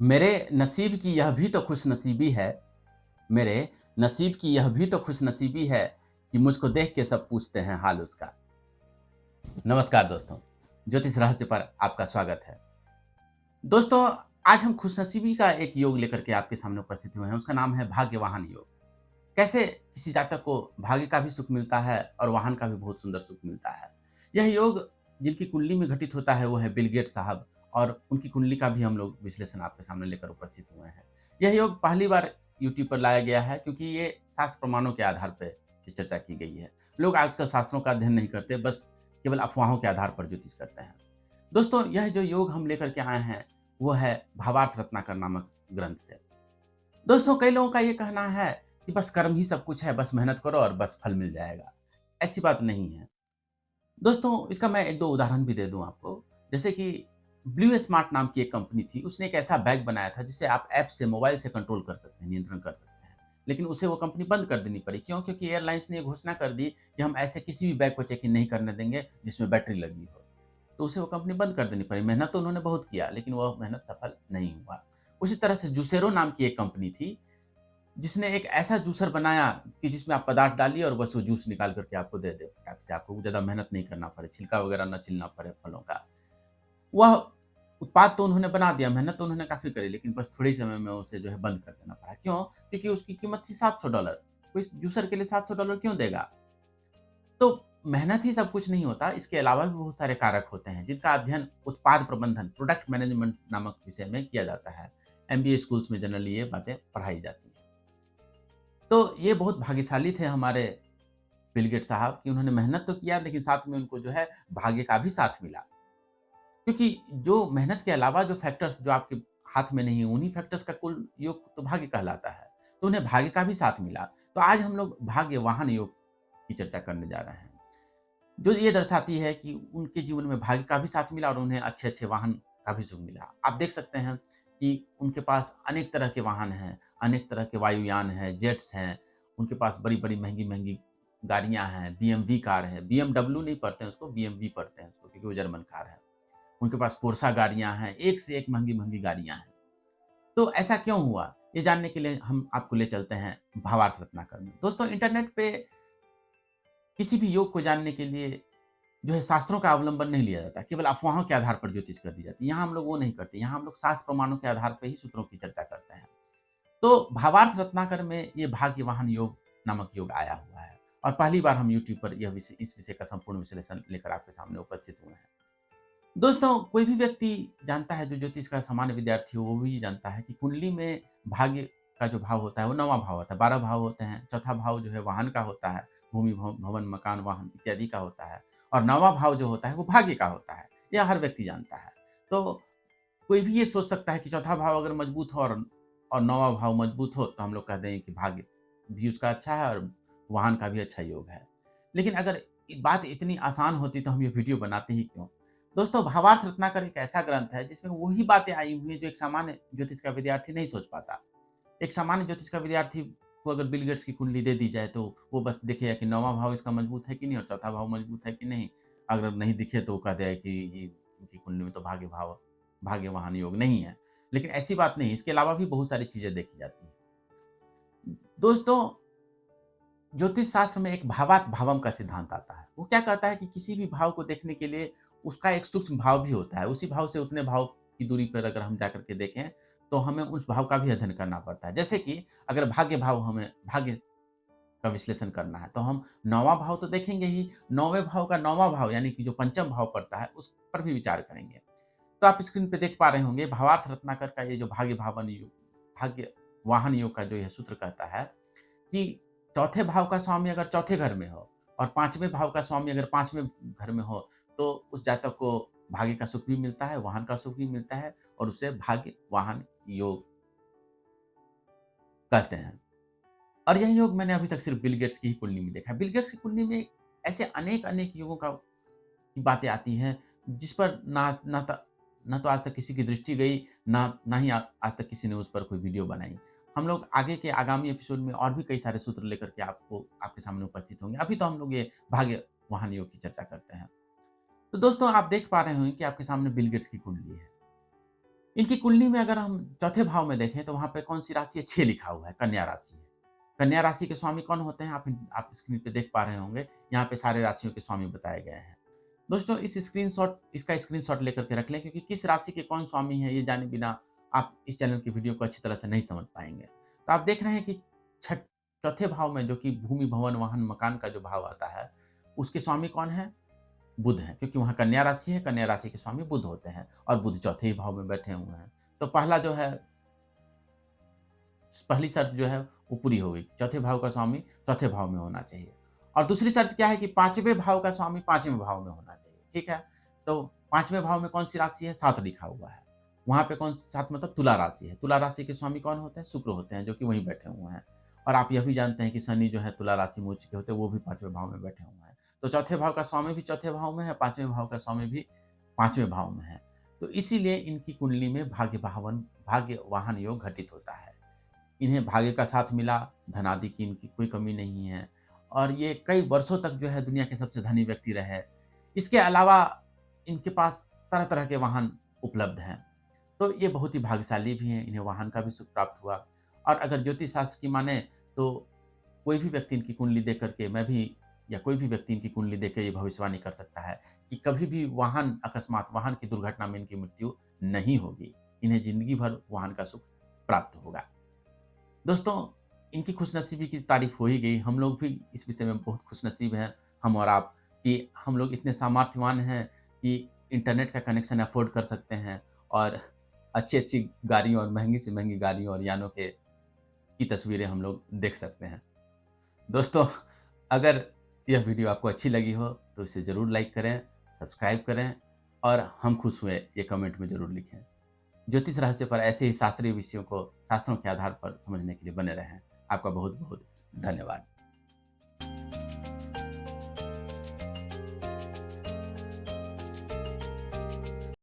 मेरे नसीब की यह भी तो खुशनसीबी है, मेरे नसीब की यह भी तो खुशनसीबी है कि मुझको देख के सब पूछते हैं हाल उसका। नमस्कार दोस्तों, ज्योतिष रहस्य पर आपका स्वागत है। दोस्तों, आज हम खुशनसीबी का एक योग लेकर के आपके सामने उपस्थित हुए हैं, उसका नाम है भाग्यवाहन योग। कैसे किसी जातक को भाग्य का भी सुख मिलता है और वाहन का भी बहुत सुंदर सुख मिलता है। यह योग जिनकी कुंडली में घटित होता है वो है बिल गेट्स साहब और उनकी कुंडली का भी हम लोग विश्लेषण आपके सामने लेकर उपस्थित हुए हैं। यह योग पहली बार यूट्यूब पर लाया गया है क्योंकि ये शास्त्र प्रमाणों के आधार पर चर्चा की गई है। लोग आजकल शास्त्रों का अध्ययन नहीं करते, बस केवल अफवाहों के आधार पर ज्योतिष करते हैं। दोस्तों, यह जो योग हम लेकर के आए हैं वो है भावार्थ रत्नाकर नामक ग्रंथ से। दोस्तों, कई लोगों का ये कहना है कि बस कर्म ही सब कुछ है, बस मेहनत करो और बस फल मिल जाएगा। ऐसी बात नहीं है। दोस्तों, इसका मैं 1-2 उदाहरण भी दे दूँ आपको। जैसे कि ब्लू स्मार्ट नाम की एक कंपनी थी, उसने एक ऐसा बैग बनाया था जिसे आप ऐप से, मोबाइल से कंट्रोल कर सकते हैं, नियंत्रण कर सकते हैं। लेकिन उसे वो कंपनी बंद कर देनी पड़ी। क्यों? क्योंकि एयरलाइंस ने ये घोषणा कर दी कि हम ऐसे किसी भी बैग को चेक इन नहीं करने देंगे जिसमें बैटरी लगी हो। तो उसे वो कंपनी बंद कर देनी पड़ी। मेहनत तो उन्होंने बहुत किया, लेकिन वह मेहनत सफल नहीं हुआ। उसी तरह से जुसेरो नाम की एक कंपनी थी, जिसने एक ऐसा जूसर बनाया कि जिसमें आप पदार्थ डालिए और बस वो जूस निकाल कर के आपको दे दे फटाक से, आपको ज़्यादा मेहनत नहीं करना पड़े, छिलका वगैरह ना छिलना पड़े फलों का। वह उत्पाद तो उन्होंने बना दिया, मेहनत तो उन्होंने काफ़ी करी, लेकिन बस थोड़े ही समय में उसे जो है बंद कर देना पड़ा। क्यों? क्योंकि उसकी कीमत थी $700। कोई जूसर के लिए $700 क्यों देगा? तो मेहनत ही सब कुछ नहीं होता, इसके अलावा भी बहुत सारे कारक होते हैं, जिनका अध्ययन उत्पाद प्रबंधन, प्रोडक्ट मैनेजमेंट नामक विषय में किया जाता है। एमबीए स्कूल्स में जनरली ये बातें पढ़ाई जाती हैं। तो ये बहुत भाग्यशाली थे हमारे बिल गेट्स साहब कि उन्होंने मेहनत तो किया, लेकिन साथ में उनको जो है भाग्य का भी साथ मिला। क्योंकि जो मेहनत के अलावा जो फैक्टर्स जो आपके हाथ में नहीं है, उन्हीं फैक्टर्स का कुल योग तो भाग्य कहलाता है। तो उन्हें भाग्य का भी साथ मिला। तो आज हम लोग भाग्यवाहन योग की चर्चा करने जा रहे हैं, जो ये दर्शाती है कि उनके जीवन में भाग्य का भी साथ मिला और उन्हें अच्छे-अच्छे वाहन का भी सुख मिला। आप देख सकते हैं कि उनके पास अनेक तरह के वाहन हैं, अनेक तरह के वायुयान हैं, जेट्स हैं, उनके पास बड़ी-बड़ी, महँगी-महँगी गाड़ियाँ हैं, बीएमवी कार है। बीएमडब्ल्यू नहीं पढ़ते हैं उसको, बीएमवी पढ़ते हैं उसको, क्योंकि वो जर्मन कार है। उनके पास पोर्शा गाड़ियाँ हैं, एक से एक महँगी-महँगी गाड़ियाँ हैं। तो ऐसा क्यों हुआ? ये जानने के लिए हम आपको ले चलते हैं भावार्थ रत्नाकर में। दोस्तों, इंटरनेट पे किसी भी योग को जानने के लिए जो है शास्त्रों का अवलंबन नहीं लिया जाता, केवल अफ़वाहों के आधार पर ज्योतिष कर दी जाती है। यहाँ हम लोग वो नहीं करते, यहाँ हम लोग शास्त्र प्रमाणों के आधार पे ही सूत्रों की चर्चा करते हैं। तो भावार्थ रत्नाकर में ये भाग्यवाहन योग नामक योग आया हुआ है और पहली बार हम यूट्यूब पर यह विषय इस विषय का संपूर्ण विश्लेषण लेकर आपके सामने उपस्थित हुए हैं। दोस्तों, कोई भी व्यक्ति जानता है, जो ज्योतिष का सामान्य विद्यार्थी हो, वो भी जानता है कि कुंडली में भाग्य का जो भाव होता है, वो 9वाँ भाव होता है। 12 भाव होते हैं। चौथा भाव जो है वाहन का होता है, भूमि, भवन, मकान, वाहन इत्यादि का होता है और 9वाँ भाव जो होता है, वो भाग्य का होता है। यह हर व्यक्ति जानता है। तो कोई भी ये सोच सकता है कि चौथा भाव अगर मजबूत हो और 9वाँ भाव मजबूत हो, तो हम लोग कह दें कि भाग्य भी उसका अच्छा है और वाहन का भी अच्छा योग है। लेकिन अगर बात इतनी आसान होती तो हम ये वीडियो बनाते ही क्यों? दोस्तों, भावार्थ रत्नाकर एक ऐसा ग्रंथ है जिसमें वही बातें आई हुई हैं जो एक सामान्य ज्योतिष का विद्यार्थी नहीं सोच पाता। एक सामान्य ज्योतिष का विद्यार्थी को अगर बिल गेट्स की कुंडली दे दी जाए तो वो बस देखेगा कि 9वाँ भाव इसका मजबूत है कि नहीं और चौथा भाव मजबूत है कि नहीं। अगर नहीं दिखे तो वो कह देगा कि ये इनकी कुंडली में तो भाग्यवाहन योग नहीं है। लेकिन ऐसी बात नहीं है, इसके अलावा भी बहुत सारी चीज़ें देखी जाती हैं। दोस्तों, ज्योतिष शास्त्र में एक भावात भावम का सिद्धांत आता है। वो क्या कहता है कि किसी भी भाव को देखने के लिए उसका एक सूक्ष्म भाव भी होता है। उसी भाव से उतने भाव की दूरी पर अगर हम जाकर के देखें, तो हमें उस भाव का भी अध्ययन करना पड़ता है। जैसे कि अगर भाग्य का विश्लेषण करना है, तो हम 9वाँ भाव तो देखेंगे ही, 9वें भाव का 9वाँ भाव यानी कि जो पंचम भाव पड़ता है, उस पर भी विचार करेंगे। तो आप स्क्रीन पे देख पा रहे होंगे, भावार्थ रत्नाकर का ये जो भाग्य वाहन योग का जो यह सूत्र कहता है कि चौथे भाव का स्वामी अगर चौथे घर में हो और 5वें भाव का स्वामी अगर 5वें घर में हो, तो उस जातक को भाग्य का सुख भी मिलता है, वाहन का सुख भी मिलता है और उसे भाग्य वाहन योग कहते हैं। और यह योग मैंने अभी तक सिर्फ बिल गेट्स की ही कुंडली में देखा है। बिल गेट्स की कुंडली में ऐसे अनेक-अनेक योगों की बातें आती हैं, जिस पर ना तो आज तक किसी की दृष्टि गई, ना ही आज तक किसी ने उस पर कोई वीडियो बनाई। हम लोग आगे के आगामी एपिसोड में और भी कई सारे सूत्र लेकर के आपके सामने उपस्थित होंगे। अभी तो हम लोग ये भाग्य वाहन योग की चर्चा करते हैं। तो दोस्तों, आप देख पा रहे होंगे कि आपके सामने बिल गेट्स की कुंडली है। इनकी कुंडली में अगर हम चौथे भाव में देखें तो वहाँ पे कौन-सी राशि है? 6 लिखा हुआ है, कन्या राशि है। कन्या राशि के स्वामी कौन होते हैं? आप स्क्रीन पे देख पा रहे होंगे, यहाँ पे सारे राशियों के स्वामी बताए गए हैं। दोस्तों इसका स्क्रीनशॉट लेकर के रख लें, क्योंकि किस राशि के कौन स्वामी है, ये जाने बिना आप इस चैनल की वीडियो को अच्छी तरह से नहीं समझ पाएँगे। तो आप देख रहे हैं कि छठ चौथे भाव में, जो कि भूमि, भवन, वाहन, मकान का जो भाव आता है, उसके स्वामी कौन है? बुध हैं, क्योंकि वहाँ कन्या राशि है, कन्या राशि के स्वामी बुध होते हैं और बुध चौथे ही भाव में बैठे हुए हैं। तो पहली शर्त जो है वो पूरी हो गई। चौथे भाव का स्वामी चौथे भाव में होना चाहिए। और दूसरी शर्त क्या है कि 5वें भाव का स्वामी 5वें भाव में होना चाहिए, ठीक है? तो 5वें भाव में कौन-सी राशि है? 7 लिखा हुआ है। वहाँ पे 7 मतलब तुला राशि है। तुला राशि के स्वामी कौन होते हैं? शुक्र होते हैं, जो कि वहीं बैठे हुए हैं। और आप यह भी जानते हैं कि शनि जो है तुला राशि में उच्च के होते हैं, वो भी 5वें भाव में बैठे हुए हैं। तो चौथे भाव का स्वामी भी चौथे भाव में है, 5वें भाव का स्वामी भी 5वें भाव में है। तो इसीलिए इनकी कुंडली में भाग्य वाहन योग घटित होता है। इन्हें भाग्य का साथ मिला, धन आदि की इनकी कोई कमी नहीं है और ये कई वर्षों तक जो है दुनिया के सबसे धनी व्यक्ति रहे। इसके अलावा इनके पास तरह-तरह के वाहन उपलब्ध हैं, तो ये बहुत ही भाग्यशाली भी हैं, इन्हें वाहन का भी सुख प्राप्त हुआ। और अगर ज्योतिष शास्त्र की माने तो कोई भी व्यक्ति इनकी कुंडली देख कर के मैं भी या कोई भी व्यक्ति इनकी कुंडली देख के ये भविष्यवाणी कर सकता है कि कभी भी वाहन की दुर्घटना में इनकी मृत्यु नहीं होगी। इन्हें ज़िंदगी भर वाहन का सुख प्राप्त होगा। दोस्तों, इनकी खुशनसीबी की तारीफ़ हो ही गई। हम लोग भी इस विषय में बहुत खुशनसीब हैं, हम और आप, कि हम लोग इतने सामर्थ्यवान हैं कि इंटरनेट का कनेक्शन अफ़ोर्ड कर सकते हैं और अच्छी-अच्छी गाड़ियों और महँगी से महँगी गाड़ियों और यानों की तस्वीरें हम लोग देख सकते हैं। दोस्तों, अगर यह वीडियो आपको अच्छी लगी हो, तो इसे ज़रूर लाइक करें, सब्सक्राइब करें और हम खुश हुए, ये कमेंट में ज़रूर लिखें। ज्योतिष रहस्य पर ऐसे ही शास्त्रीय विषयों को शास्त्रों के आधार पर समझने के लिए बने रहें। आपका बहुत-बहुत धन्यवाद।